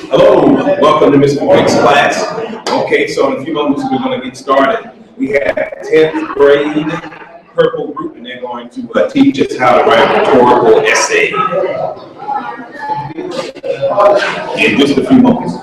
Hello, welcome to Mr. Vick's class. Okay, so in a few moments we're going to get started. We have 10th grade purple group, and they're going to teach us how to write a rhetorical essay in just a few moments.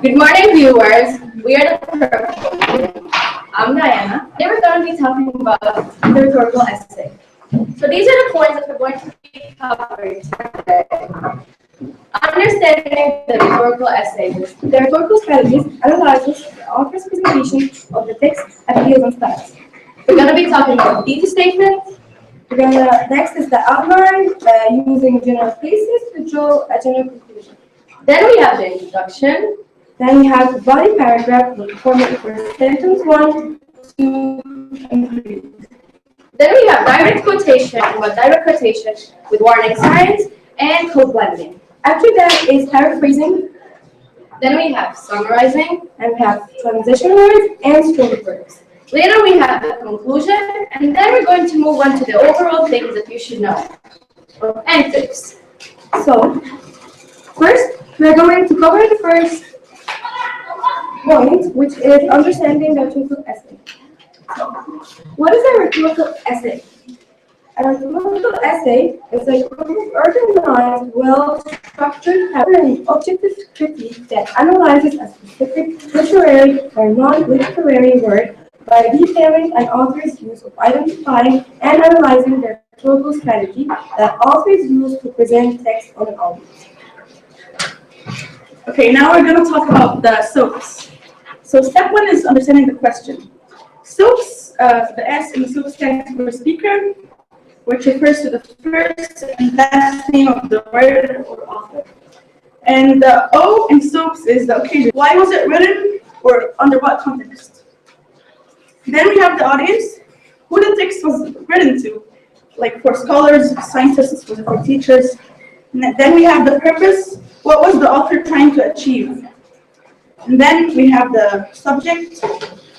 Good morning, viewers. We are the Purple. I'm Diana. Today we're going to be talking about the rhetorical essay. So these are the points that we're going to be covering today. Understanding the rhetorical essay. The rhetorical strategies analyzes the author's presentation of the text, appeals, and styles. We're going to be talking about thesis statements. Next is the outline, using general cases to draw a general conclusion. Then we have the introduction. Then we have the body paragraph with format for sentence 1, 2, and 3. Then we have direct quotation with warning signs and code blending. After that is paraphrasing. Then we have summarizing, and we have transition words and string verbs. Later we have the conclusion, and then we're going to move on to the overall things that you should know and tips. So, first, we're going to cover the first point, which is understanding the rhetorical essay. So, what is a rhetorical essay? A rhetorical essay is a organized, well-structured, and objective critique that analyzes a specific literary or non-literary word by detailing an author's use of identifying and analyzing the rhetorical strategy that authors use to present text on an audience. Okay, now we're going to talk about the SOAPs. So step 1 is understanding the question. SOAPs, the S in the SOAP stands for speaker, which refers to the first and last name of the writer or author. And the O in SOAPs is the occasion. Why was it written, or under what context? Then we have the audience, who the text was written to, like for scholars, scientists, for teachers. And then we have the purpose, what was the author trying to achieve? And then we have the subject.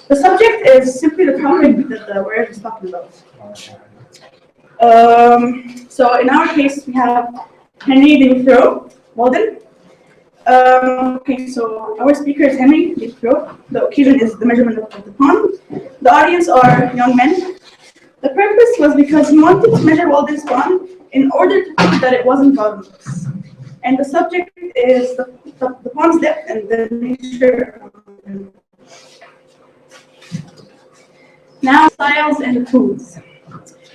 The subject is simply the topic that the word is talking about. So in our case, we have Henry David Thoreau, Walden. Okay, so our speaker is Henry David Thoreau. The occasion is the measurement of the pond. The audience are young men. The purpose was because he wanted to measure Walden's pond in order to prove that it wasn't bottomless. And the subject is the pond's depth and the nature of it. Now, styles and the tools.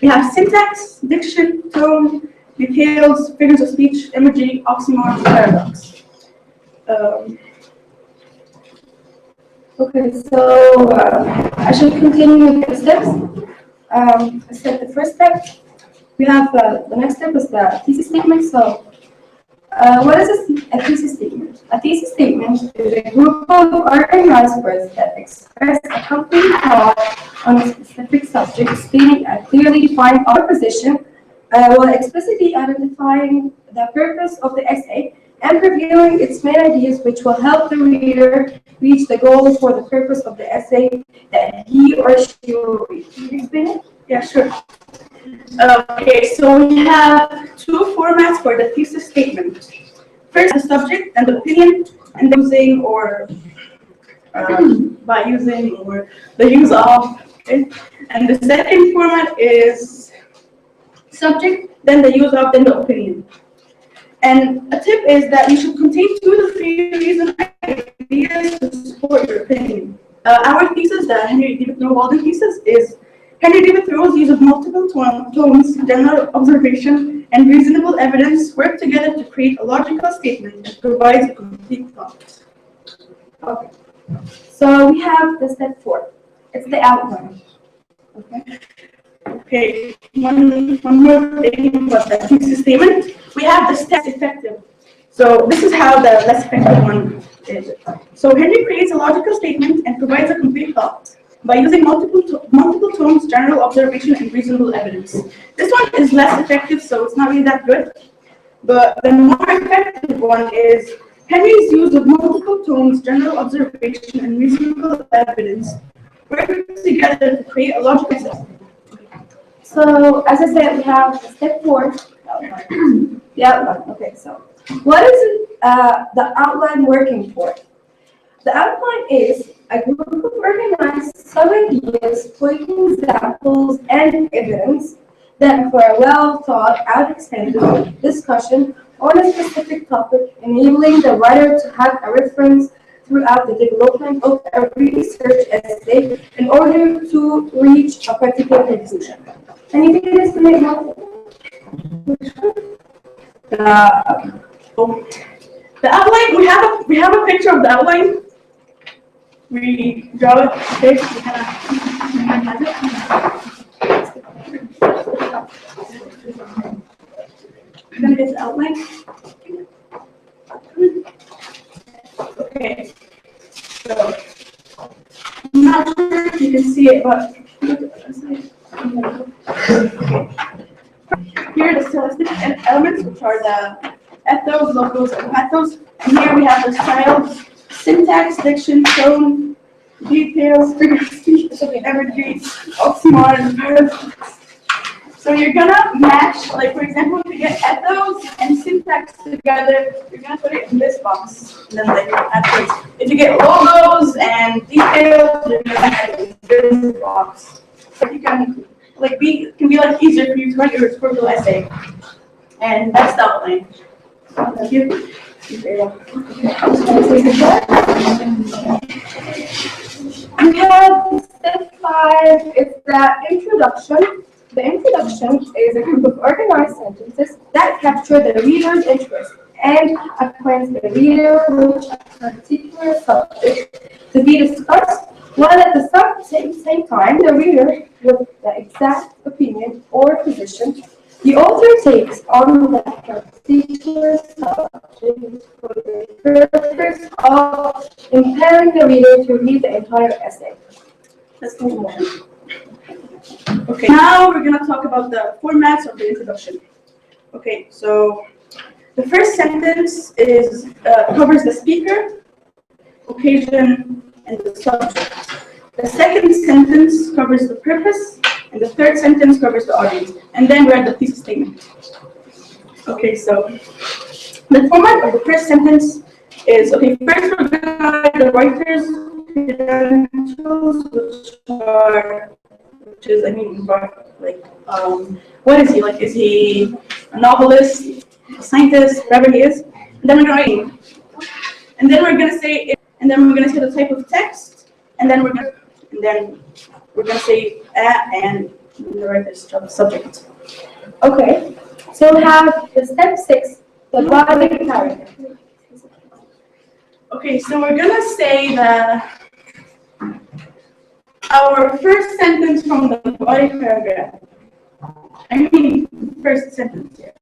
We have syntax, diction, tone, details, figures of speech, imagery, oxymoron, paradox. Okay, so I should continue with the steps. I said the first step. We have the next step is the thesis statement. So, what is a thesis statement? A thesis statement is a group of organized words that express a complete thought on a specific subject, stating a clearly defined position, while explicitly identifying the purpose of the essay and reviewing its main ideas, which will help the reader reach the goal for the purpose of the essay that he or she will read. Can you explain it? Yeah, sure. Okay, so we have two formats for the thesis statement. First, the subject and the opinion, and using or by using or the use of. Okay? And the second format is subject, then the use of, then the opinion. And a tip is that you should contain 2 to 3 reasoned ideas to support your opinion. Our thesis, the Henry David Thoreau Walden thesis, is Henry David Thoreau's use of multiple tones, general observation, and reasonable evidence work together to create a logical statement that provides a complete thought. Okay. So we have the step 4. It's the outline. Okay. Okay. One more thing about the thesis statement. We have the steps effective. So this is how the less effective one is. So Henry creates a logical statement and provides a complete thought by using multiple tones, general observation, and reasonable evidence. This one is less effective, so it's not really that good. But the more effective one is Henry's use of multiple tones, general observation, and reasonable evidence work together to create a logical system. So, as I said, we have step 4, the outline. Okay, so what is the outline working for? The outline is a group of organized sub-ideas, pointing examples and evidence that for a well-thought-out extended discussion on a specific topic, enabling the writer to have a reference throughout the development of a research essay in order to reach a particular conclusion. Can you think of this to make more? The outline, we have a picture of the outline. We draw it, okay, we kind of have it. We're gonna get the outline. Okay, so I'm not sure if you can see it, but here are the stylistic elements, which are the ethos, logos, and pathos. And here we have the styles, syntax, diction, tone, details, figure of speech, imagery, oxymoron, and paradox. So you're gonna match, like for example, if you get ethos and syntax together, you're gonna put it in this box. And then like afterwards, if you get logos and details, you're gonna add it in this box. So you can like can be like easier for you to write your rhetorical essay. And that's the outline. Thank you. We have step 5, it's the introduction. The introduction is a group of organized sentences that capture the reader's interest and acquaint the reader with a particular subject to be discussed, while at the same time the reader with the exact opinion or position the author takes on that particular subject for the purpose of impelling the reader to read the entire essay. Let's move on. Okay, now we're going to talk about the formats of the introduction. Okay, so the first sentence is covers the speaker. occasion, and the subject. The second sentence covers the purpose, and the third sentence covers the audience. And then we're at the thesis statement. Okay, so the format of the first sentence is, okay, first we're going to write the writer's credentials, which is, I mean, like, what is he? Like, is he a novelist, a scientist, whatever he is? And then we're going to write, and then we're going to say, the type of text, and then we're going to say and the writer's subject. Okay, so we have the step 6, the body paragraph. Okay, so we're going to say our first sentence from the body paragraph. I mean, first sentence here.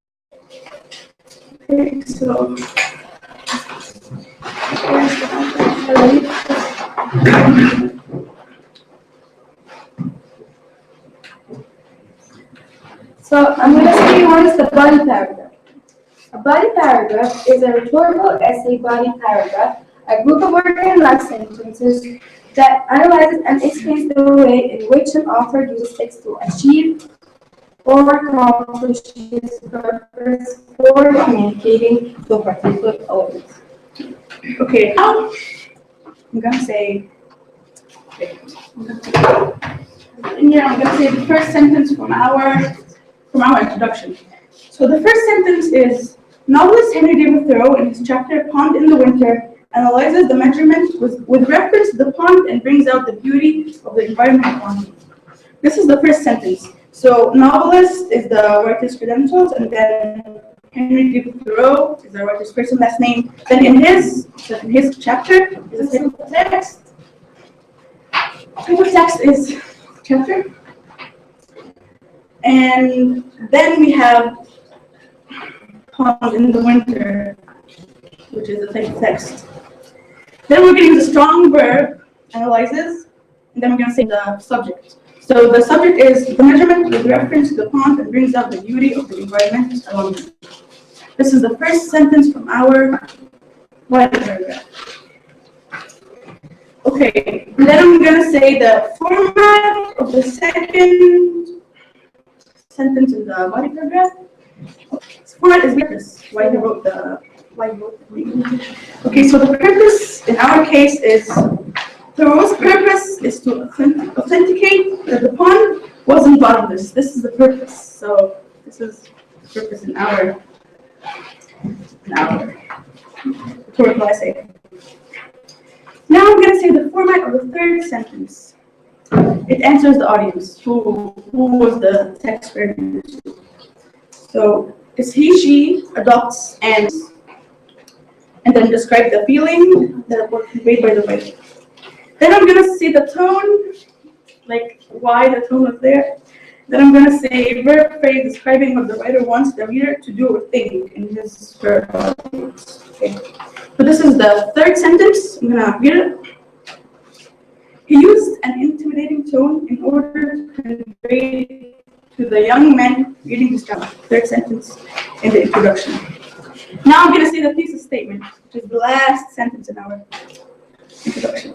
Okay, so. So I'm going to say what is the body paragraph. A body paragraph is a rhetorical essay body paragraph, a group of organized sentences that analyzes and explains the way in which an author uses text to achieve or accomplish his purpose for communicating to a particular audience. Okay, now I'm going to say, I'm going to say the first sentence from our introduction. So the first sentence is, novelist Henry David Thoreau, in his chapter Pond in the Winter, analyzes the measurement with reference to the pond and brings out the beauty of the environment around it. This is the first sentence. So novelist is the writer's credentials, and then Henry David Thoreau is the writer's first and last name. Then in his chapter is a type of text. Type of text is chapter. And then we have Pond in the Winter, which is a type of text. Then we're getting the strong verb, analyzes, and then we're going to say the subject. So the subject is the measurement with reference to the pond and brings out the beauty of the environment around it. This is the first sentence from our body paragraph. Okay, then I'm going to say the format of the second sentence in the body paragraph. This format is purpose. Why you wrote the. Okay, so the purpose in our case is, Thoreau's purpose is to authenticate that the pond wasn't bottomless. This is the purpose. So this is the purpose in our rhetorical essay. Now I'm going to say the format of the third sentence. It answers the audience. Who was the text written to? So is he, she, adopts, and then describe the feeling that was conveyed by the writer. Then I'm going to say the tone, like why the tone was there. Then I'm going to say verb phrase describing what the writer wants the reader to do or think in his verb. Okay. So this is the third sentence. I'm going to read it. He used an intimidating tone in order to convey to the young men reading this drama. Third sentence in the introduction. Now I'm going to say the thesis statement, which is the last sentence in our introduction.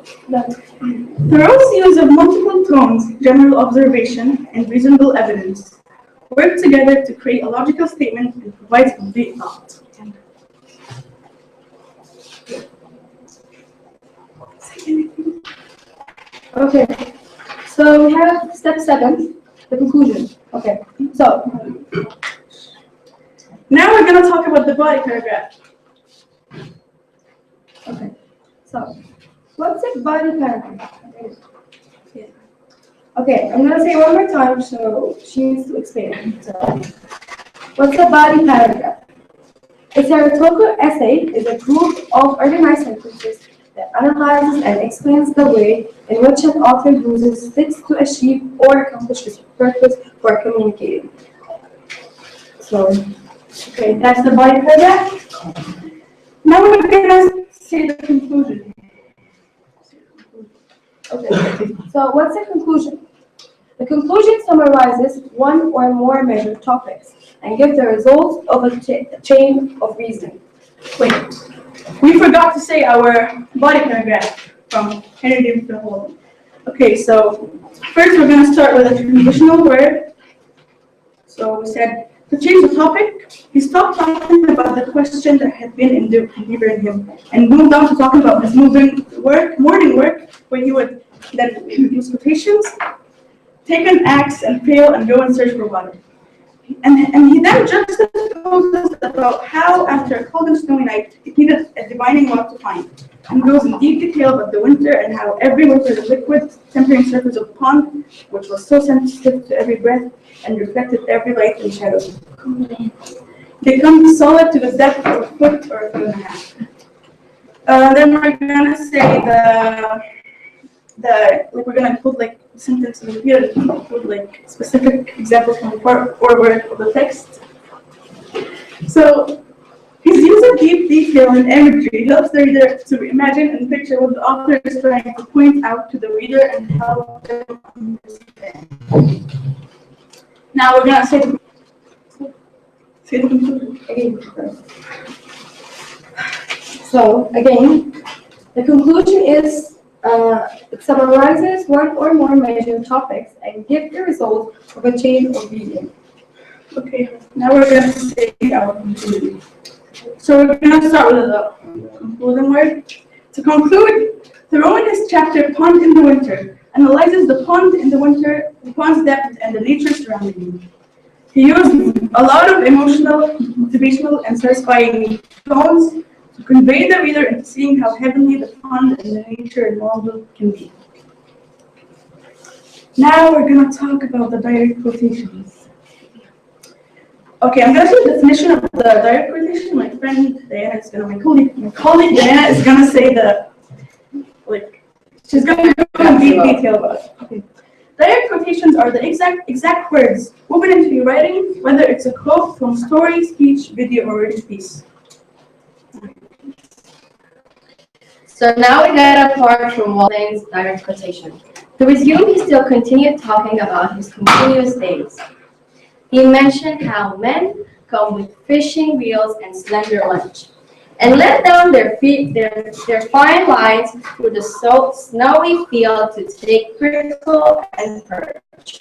Thoreau's use of multiple tones, general observation, and reasonable evidence work together to create a logical statement and provide complete thought. Okay, so we have step 7, the conclusion. Okay, so now we're going to talk about the body paragraph. okay, so what's a body paragraph? Okay, I'm gonna say it one more time, so she needs to explain it. So, what's a body paragraph? It's a rhetorical essay. Is a group of organized sentences that analyzes and explains the way in which an author uses text to achieve or accomplish his purpose for communicating. So, okay, that's the body paragraph. Now we're going to say the conclusion. Okay, so what's the conclusion? The conclusion summarizes one or more measured topics and gives the results of a chain of reasoning. Wait, We forgot to say our body paragraph from Henry David Thoreau. Okay, so first we're going to start with a transitional word. So we said, to change the topic, he stopped talking about the question that had been deeper in him and moved on to talking about his morning work, where he would then use quotations, take an axe and pail and go and search for water. And he then juxtaposes about how, after a cold and snowy night, he needed a divining rod to find, and goes in deep detail about the winter and how every winter the liquid tempering surface of the pond, which was so sensitive to every breath and reflected every light and shadow, becomes solid to the depth of a foot or a foot and a half. Then we're gonna say we're gonna put like sentences here and put like specific examples from part or word of the text. So his use of deep detail and imagery helps the reader to imagine and picture what the author is trying to point out to the reader and help them understand. Now we're gonna say the conclusion. So again, the conclusion is it summarizes one or more major topics and gives the result of a chain of reading. Okay, now we're going to say our conclusion. So we're going to start with the concluding word. To conclude, Thoreau in his chapter Pond in the Winter analyzes the pond in the winter, the pond's depth, and the nature surrounding it. He used a lot of emotional, motivational, and satisfying tones to convey the reader into seeing how heavenly the pond and the nature involved can be. Now we're going to talk about the direct quotations. Okay, I'm going to say the definition of the direct quotation. My friend Diana is going to, my colleague Diana is going to say she's going to go in deep detail about it. Okay. Direct quotations are the exact words woven into your writing, whether it's a quote from story, speech, video, or written piece. So now we get a part from Walden's direct quotation. To resume, he still continued talking about his continuous days. He mentioned how men come with fishing reels and slender lunch, and let down their fine lines through the snowy field to take prickle and perch.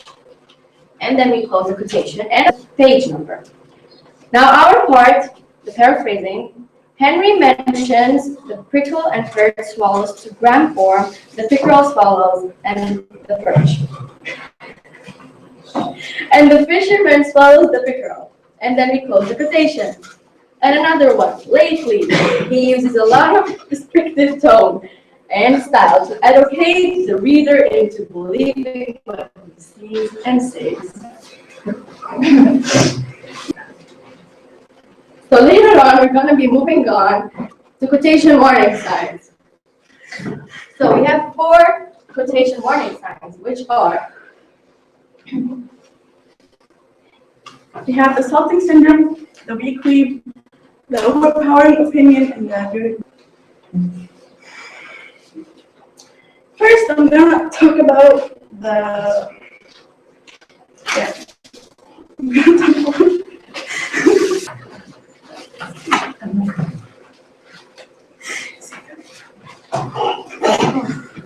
And then we close the quotation and page number. Now our part, the paraphrasing, Henry mentions the prickle and perch swallows to gram form, the pickerel swallows and the perch. And the fisherman swallows the pickerel. And then we close the quotation. And another one, lately, he uses a lot of descriptive tone and style to educate the reader into believing what he sees and says. So later on, we're going to be moving on to quotation warning signs. So we have 4 quotation warning signs, which are, We have the salting syndrome, the weak weave, the overpowering opinion, and the First, I'm going to talk about the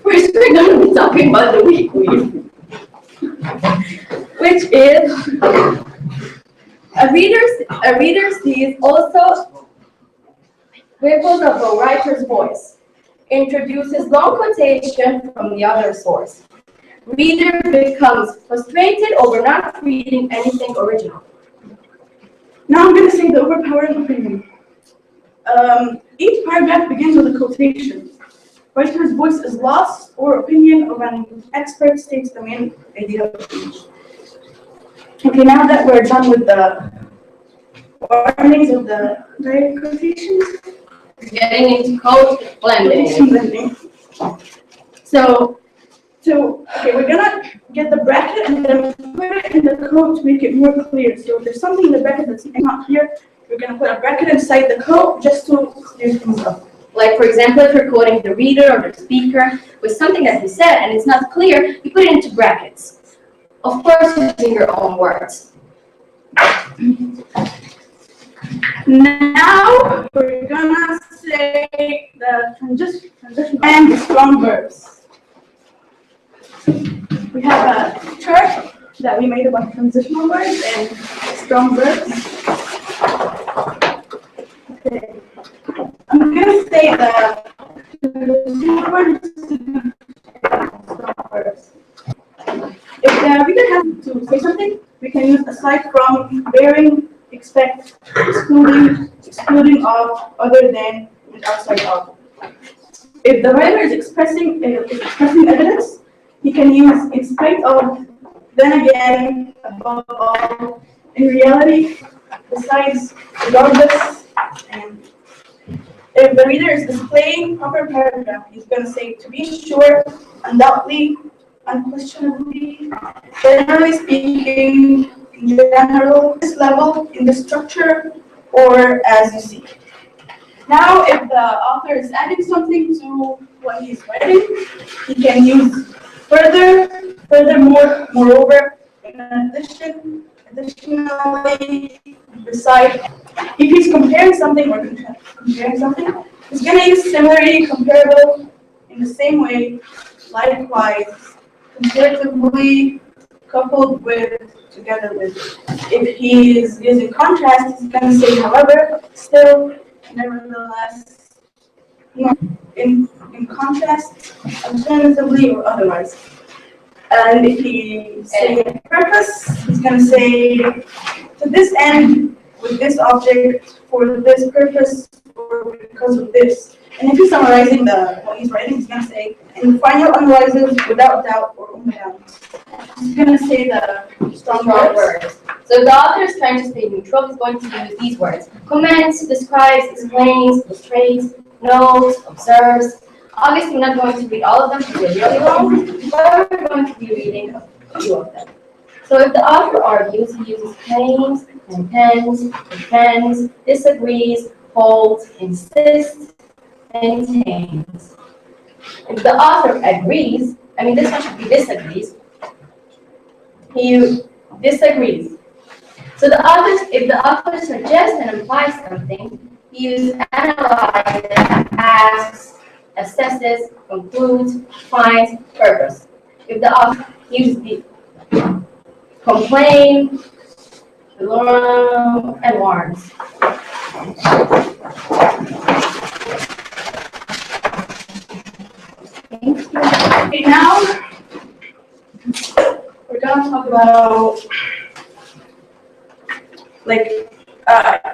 First, we're going to be talking about the weak weave, which is a reader sees also ripples of a writer's voice, introduces long quotation from the other source. Reader becomes frustrated over not reading anything original. Now I'm going to say the overpowering opinion. Each paragraph begins with a quotation. Writer's voice is lost, or opinion of an expert states the main idea of the page. Okay, now that we're done with the warnings of the direct quotations, Getting into quote blending. So, we're gonna get the bracket and then put it in the quote to make it more clear. So if there's something in the bracket that's not here, we're gonna put a bracket inside the quote just to clear things up. Like, for example, if you're quoting the reader or the speaker with something that he said and it's not clear, you put it into brackets. Of course, using your own words. Now we're gonna say the transition and the strong verbs. We have a chart that we made about transitional verbs and strong verbs. Okay. I'm gonna say the transitional verbs and strong verbs. If the reader has to say something, we can use aside from, bearing, expect, excluding of, other than, and outside of. If the writer is expressing evidence, he can use in spite of, then again, above all, in reality, besides, regardless, and if the reader is displaying proper paragraph, he's going to say to be sure, undoubtedly, unquestionably, generally speaking, in general, this level, in the structure, or as you see. Now, if the author is adding something to what he's writing, he can use furthermore, moreover, in addition, additionally, beside. If he's comparing something or comparing something, he's going to use similarly, comparable, in the same way, likewise, comparatively, coupled with, together with. If he is using contrast, he's going to say, however, still, nevertheless, in contrast, alternatively, or otherwise. And if he's saying purpose, he's going to say, to this end, with this object, for this purpose, or because of this. And if he's summarizing what he's writing, he's going to say, in final analysis, without doubt or only doubt. He's going to say the strong words. So if the author is trying to stay neutral, he's going to use these words. Comments, describes, explains, illustrates, notes, observes. Obviously, we're not going to read all of them because they're really long, but we're going to be reading a few of them. So if the author argues, he uses claims, contends, defends, disagrees, holds, insists, maintains. If the author agrees, this one should be disagrees, he disagrees. So if the author suggests and implies something, he uses analyzes, asks, assesses, concludes, finds, purpose. If the author uses the complain, and warns. Okay, now we're going to talk about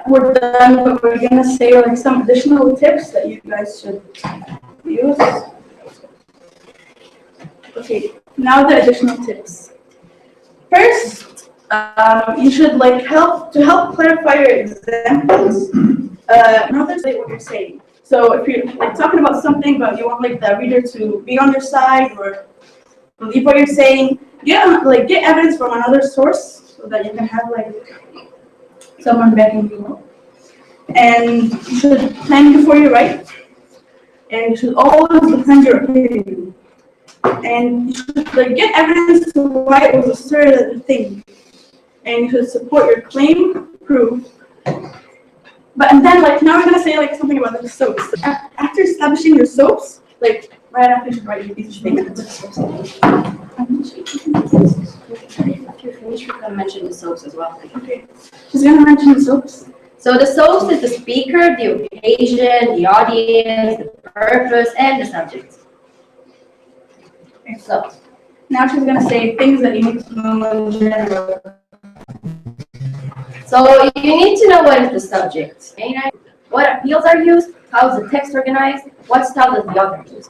we're done, but we're going to say some additional tips that you guys should use. Okay, now the additional tips. First, you should help clarify your examples. Not to say what you're saying. So if you're talking about something, but you want the reader to be on your side or believe what you're saying, get evidence from another source so that you can have someone backing you up. And you should plan before you write. And you should always defend your opinion. And you should get evidence to why it was a certain thing. And you should support your claim, proof. And then now we're gonna say something about the soaps. After establishing your soaps, right after you should write your thesis statement. If you're finished, we're going to mention the soaps as well. Okay. She's gonna mention the soaps. So the soaps is the speaker, the occasion, the audience, the purpose, and the subject. Okay. So now she's gonna say things that you need to know in general. So you need to know what is the subject, what appeals are used, how is the text organized, what style does the author use.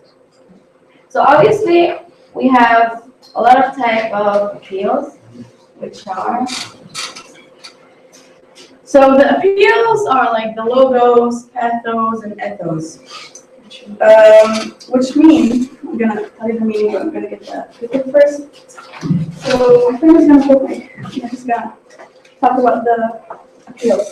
So obviously, we have a lot of type of appeals, which are. So the appeals are the logos, pathos, and ethos. Which mean, I'm gonna tell you the meaning, but I'm gonna get the first. So my friend is gonna put I'm just gonna talk about the appeals.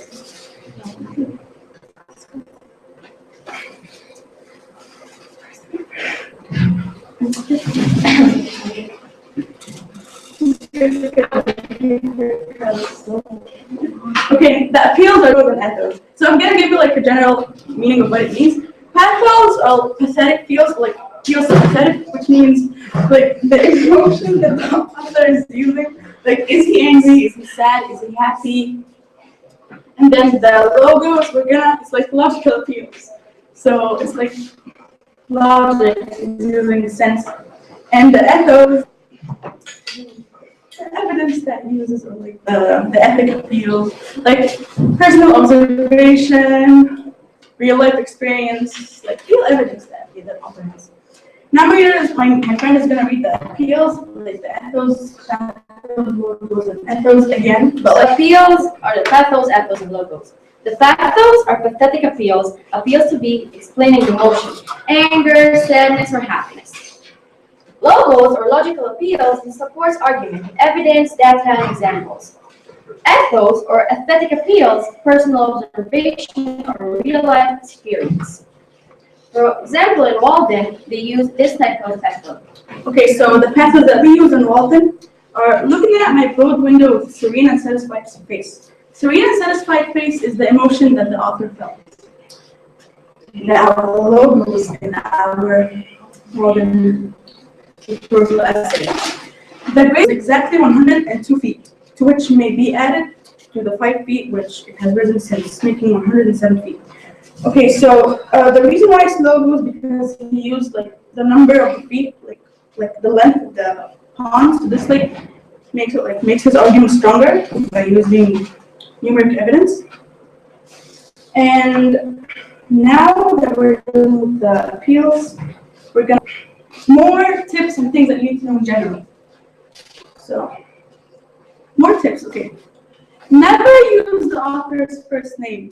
Okay, the appeals are more than ethos. So I'm gonna give you like a general meaning of what it means. Pathos are pathetic feels pathetic, which means like the emotion that the author is using. Like, is he angry? Is he sad? Is he happy? And then the logos, it's like logical appeals. So it's like logic is using sense. And the ethos, the evidence that uses, or like the ethic appeal, like personal observation, real life experience, like real evidence that author has. Now my friend is gonna read the appeals, like the ethos, logos, and ethos again. But appeals are the pathos, ethos, and logos. The pathos are pathetic appeals to be explaining emotion, anger, sadness, or happiness. Logos or logical appeals supports argument, evidence, data, and examples. Ethos or aesthetic appeals, personal observation or real life experience. For example, in Walden, they use this type of pathos. Okay, so the pathos that we use in Walden are looking at my broad window with serene and satisfied face. Serene and satisfied face is the emotion that the author felt. In our logos, in our Walden rhetorical essay. The grade is exactly 102 feet, to which may be added to the 5 feet, which it has risen since, making 107 feet. Okay, so the reason why it's logos is because he used like the number of the feet, like the length of the pawns. So this like makes his argument stronger by using numeric evidence. And now that we're done with the appeals, we're gonna more tips and things that you need to know in general. So more tips, okay. Never use the author's first name,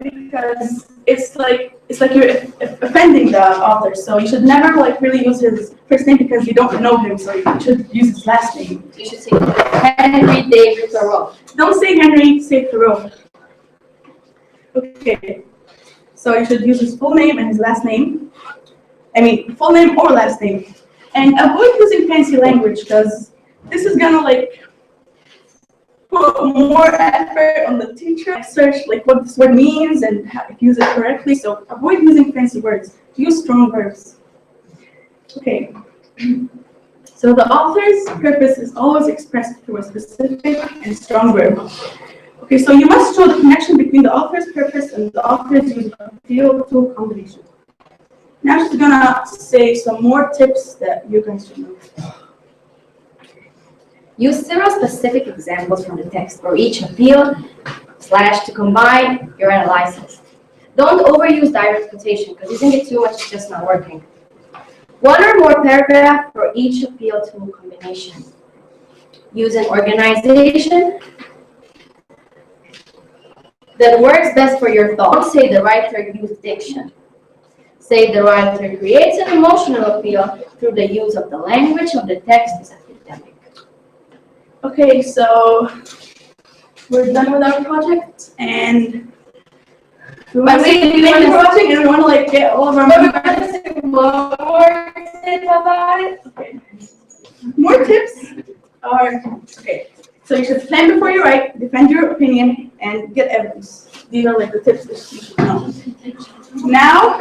because it's like you're offending the author. So you should never like really use his first name because you don't know him. So you should use his last name. You should say Henry David Thoreau. Don't say Henry, say Thoreau. Okay. So you should use his full name and his last name. I mean, full name or last name. And avoid using fancy language, because this is gonna like put more effort on the teacher. Search like what this word means and how to use it correctly. So avoid using fancy words. Use strong verbs. Okay. So the author's purpose is always expressed through a specific and strong verb. Okay, so you must show the connection between the author's purpose and the author's use of field tool combination. Now I'm just gonna say some more tips that you guys should know. Use several specific examples from the text for each appeal / to combine your analysis. Don't overuse direct quotation, because using it too much is just not working. One or more paragraphs for each appeal tool combination. Use an organization that works best for your thoughts. Say the writer used diction. Say the writer creates an emotional appeal through the use of the language of the text is academic. Okay, so we're done with our project, and we want to say thank you for watching, and we want to like get all of our money. Okay. More tips are so you should plan before you write, defend your opinion, and get evidence. These are like the tips that you should know. Now,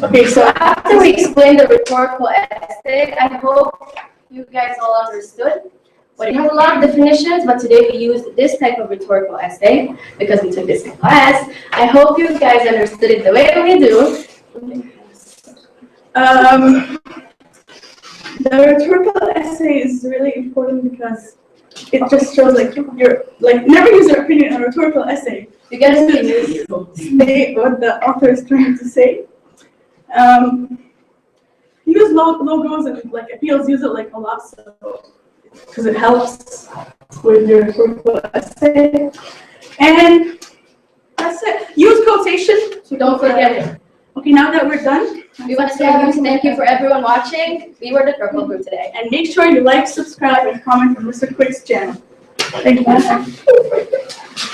okay, so After we explain the rhetorical essay, I hope you guys all understood. Well, we have a lot of definitions, but today we used this type of rhetorical essay because we took this in class. I hope you guys understood it the way we do. The rhetorical essay is really important because it just shows like you're like never use your opinion in a rhetorical essay. You guys state what the author is trying to say. Use logos and like appeals. Use it like a lot, so because it helps with your rhetorical essay. And that's it. Use quotation. So don't forget it. Okay, now that we're done, we want to say a huge thank you for everyone watching. We were the Purple Group today. And make sure you like, subscribe, and comment on Mr. Quick's channel. Thank you.